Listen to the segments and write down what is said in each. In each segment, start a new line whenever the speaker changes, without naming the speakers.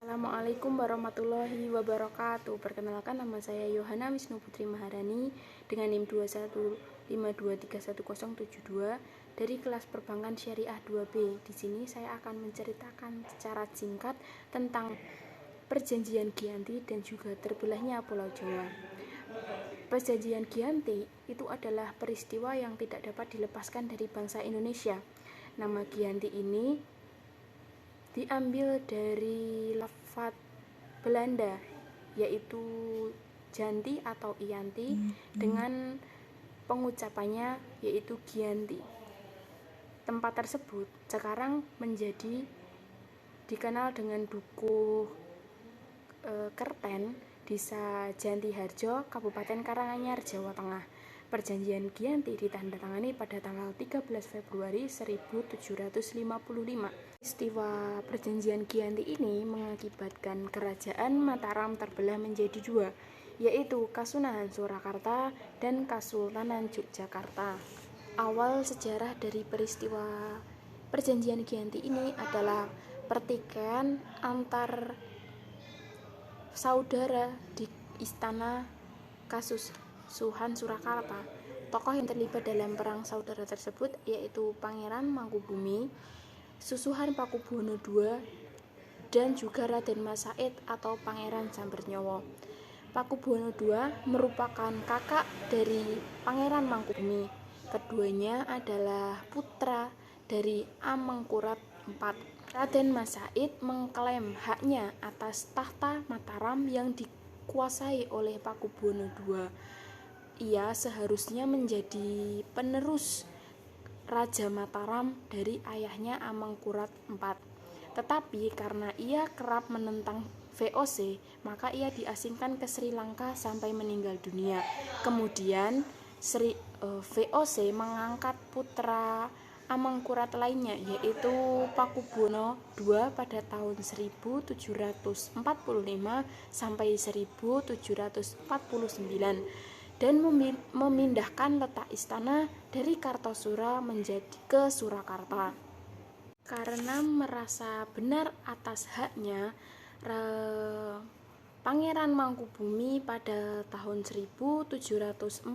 Assalamualaikum warahmatullahi wabarakatuh. Perkenalkan, nama saya Yohana Wisnu Putri Maharani dengan NIM 215231072 dari kelas Perbankan Syariah 2B. Di sini saya akan menceritakan secara singkat tentang Perjanjian Giyanti dan juga terbelahnya Pulau Jawa. Perjanjian Giyanti itu adalah peristiwa yang tidak dapat dilepaskan dari bangsa Indonesia. Nama Giyanti ini diambil dari lafaz Belanda, yaitu Janti atau Ianti, dengan pengucapannya yaitu Giyanti. Tempat tersebut sekarang menjadi dikenal dengan Dukuh Kerten, Desa Janti Harjo, Kabupaten Karanganyar, Jawa Tengah. Perjanjian Giyanti ditandatangani pada tanggal 13 Februari 1755. Peristiwa Perjanjian Giyanti ini mengakibatkan Kerajaan Mataram terbelah menjadi dua, yaitu Kasunanan Surakarta dan Kasultanan Yogyakarta. Awal sejarah dari peristiwa Perjanjian Giyanti ini adalah pertikaian antar saudara di Istana Kasusuhan Surakarta. Tokoh yang terlibat dalam perang saudara tersebut yaitu Pangeran Mangkubumi, Susuhan Pakubuwono II, dan juga Raden Mas Said atau Pangeran Sambernyowo. Pakubuwono II merupakan kakak dari Pangeran Mangkubumi. Keduanya adalah putra dari Amengkurat IV. Raden Mas Said mengklaim haknya atas tahta Mataram yang dikuasai oleh Pakubuwono II. Ia seharusnya menjadi penerus Raja Mataram dari ayahnya Amengkurat IV. Tetapi karena ia kerap menentang VOC, maka ia diasingkan ke Sri Lanka sampai meninggal dunia. Kemudian VOC mengangkat putra Amengkurat lainnya, yaitu Pakubuwono II pada tahun 1745 sampai 1749 dan memindahkan letak istana dari Kartosura menjadi ke Surakarta. Karena merasa benar atas haknya, Pangeran Mangkubumi pada tahun 1746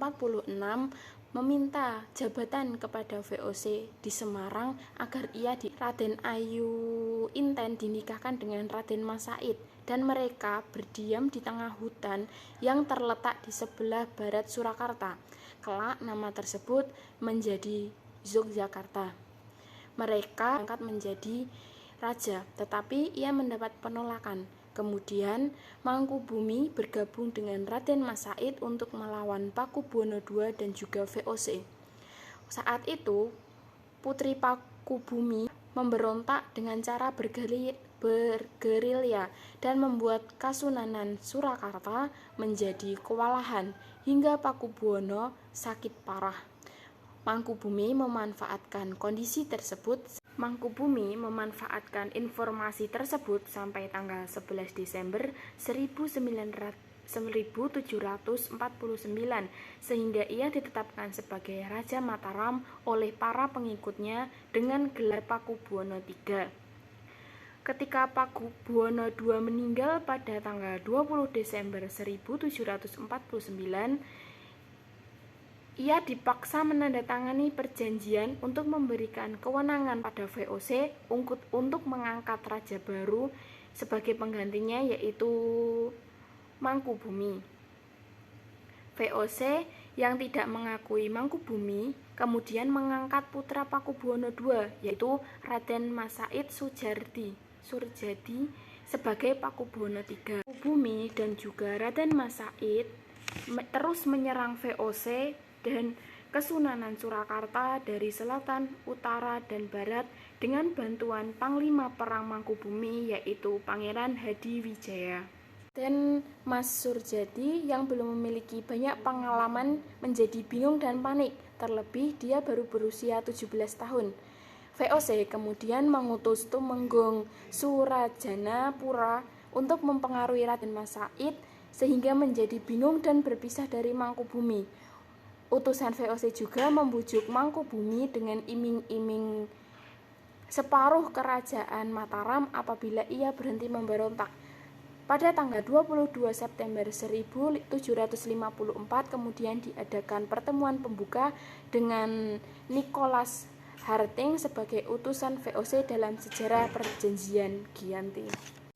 meminta jabatan kepada VOC di Semarang agar Raden Ayu Inten dinikahkan dengan Raden Mas Said, dan mereka berdiam di tengah hutan yang terletak di sebelah barat Surakarta. Kelak nama tersebut menjadi Yogyakarta. Mereka angkat menjadi raja, tetapi ia mendapat penolakan. Kemudian Mangkubumi bergabung dengan Raden Mas Said untuk melawan Pakubuwono II dan juga VOC. Saat itu putri Pakubumi memberontak dengan cara bergerilya dan membuat Kasunanan Surakarta menjadi kewalahan hingga Pakubuwono sakit parah. Mangkubumi memanfaatkan informasi tersebut sampai tanggal 11 Desember 1749 sehingga ia ditetapkan sebagai Raja Mataram oleh para pengikutnya dengan gelar Pakubuwono III. Ketika Pakubuwono II meninggal pada tanggal 20 Desember 1749, ia dipaksa menandatangani perjanjian untuk memberikan kewenangan pada VOC untuk mengangkat raja baru sebagai penggantinya, yaitu Mangkubumi. VOC yang tidak mengakui Mangkubumi kemudian mengangkat putra Pakubuwono II, yaitu Raden Mas Said Surjadi sebagai Pakubuwono III. Mangkubumi dan juga Raden Mas Said terus menyerang VOC dan Kesunanan Surakarta dari selatan, utara, dan barat dengan bantuan Panglima Perang Mangkubumi, yaitu Pangeran Hadiwijaya. Dan Mas Surjadi yang belum memiliki banyak pengalaman menjadi bingung dan panik, terlebih dia baru berusia 17 tahun. VOC kemudian mengutus Tumenggung Surajanapura untuk mempengaruhi Raden Mas Said sehingga menjadi bingung dan berpisah dari Mangkubumi. Utusan VOC juga membujuk Mangkubumi dengan iming-iming separuh kerajaan Mataram apabila ia berhenti memberontak. Pada tanggal 22 September 1754 kemudian diadakan pertemuan pembuka dengan Nicholas Harting sebagai utusan VOC dalam sejarah perjanjian Giyanti.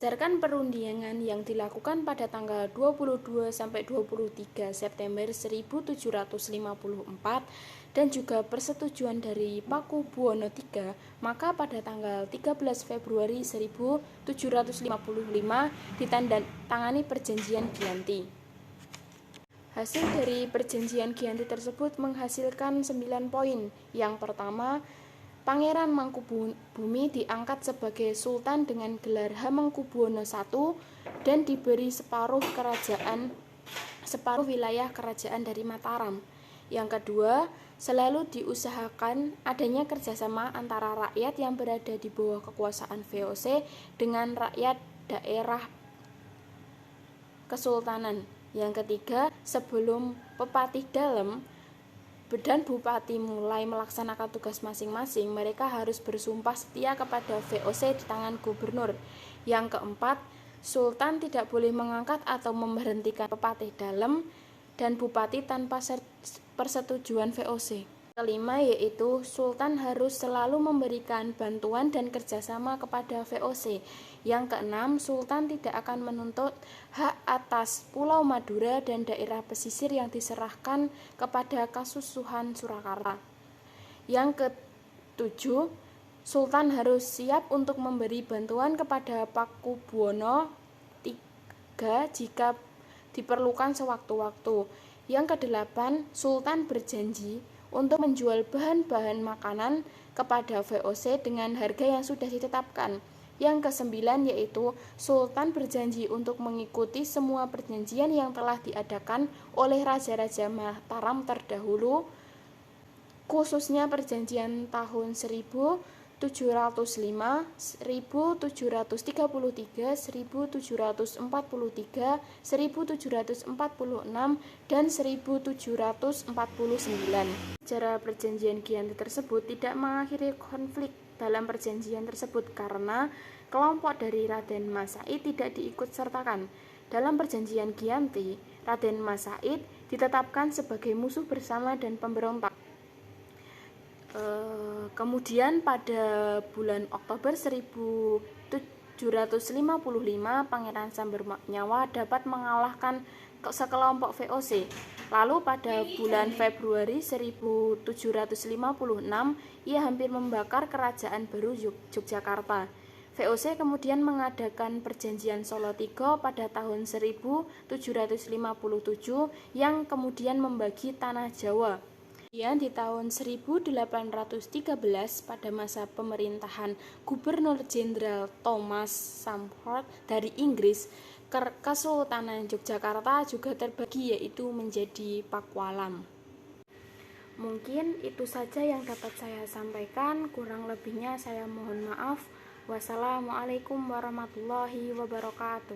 Berdasarkan perundingan yang dilakukan pada tanggal 22 sampai 23 September 1754 dan juga persetujuan dari Pakubuwono III, maka pada tanggal 13 Februari 1755 ditandatangani perjanjian Giyanti. Hasil dari perjanjian Giyanti tersebut menghasilkan 9 poin. Yang pertama, Pangeran Mangkubumi diangkat sebagai sultan dengan gelar Hamengkubuwono I dan diberi separuh wilayah kerajaan dari Mataram. Yang kedua, selalu diusahakan adanya kerjasama antara rakyat yang berada di bawah kekuasaan VOC dengan rakyat daerah kesultanan. Yang ketiga, sebelum Pepatih Dalem dan Bupati mulai melaksanakan tugas masing-masing, mereka harus bersumpah setia kepada VOC di tangan gubernur. Yang keempat, Sultan tidak boleh mengangkat atau memberhentikan Pepatih Dalem dan Bupati tanpa persetujuan VOC. Kelima yaitu Sultan harus selalu memberikan bantuan dan kerjasama kepada VOC. Yang keenam, Sultan tidak akan menuntut hak atas Pulau Madura dan daerah pesisir yang diserahkan kepada Kasusuhan Surakarta. Yang ketujuh, Sultan harus siap untuk memberi bantuan kepada Pakubuwono III jika diperlukan sewaktu-waktu. Yang kedelapan, Sultan berjanji untuk menjual bahan-bahan makanan kepada VOC dengan harga yang sudah ditetapkan. Yang kesembilan yaitu Sultan berjanji untuk mengikuti semua perjanjian yang telah diadakan oleh raja-raja Mataram terdahulu, khususnya perjanjian tahun 1705, 1733, 1743, 1746, dan 1749. Sejarah perjanjian Giyanti tersebut tidak mengakhiri konflik dalam perjanjian tersebut karena kelompok dari Raden Mas Said tidak diikutsertakan. Dalam perjanjian Giyanti, Raden Mas Said ditetapkan sebagai musuh bersama dan pemberontak. Kemudian pada bulan Oktober 1755, Pangeran Sambernyawa dapat mengalahkan sekelompok VOC. Lalu pada bulan Februari 1756, ia hampir membakar kerajaan baru Yogyakarta. VOC kemudian mengadakan perjanjian Solo III pada tahun 1757 yang kemudian membagi tanah Jawa. Kemudian di tahun 1813 pada masa pemerintahan Gubernur Jenderal Thomas Stamford dari Inggris, Kesultanan Yogyakarta juga terbagi yaitu menjadi Pakualam. Mungkin itu saja yang dapat saya sampaikan, kurang lebihnya saya mohon maaf. Wassalamualaikum warahmatullahi wabarakatuh.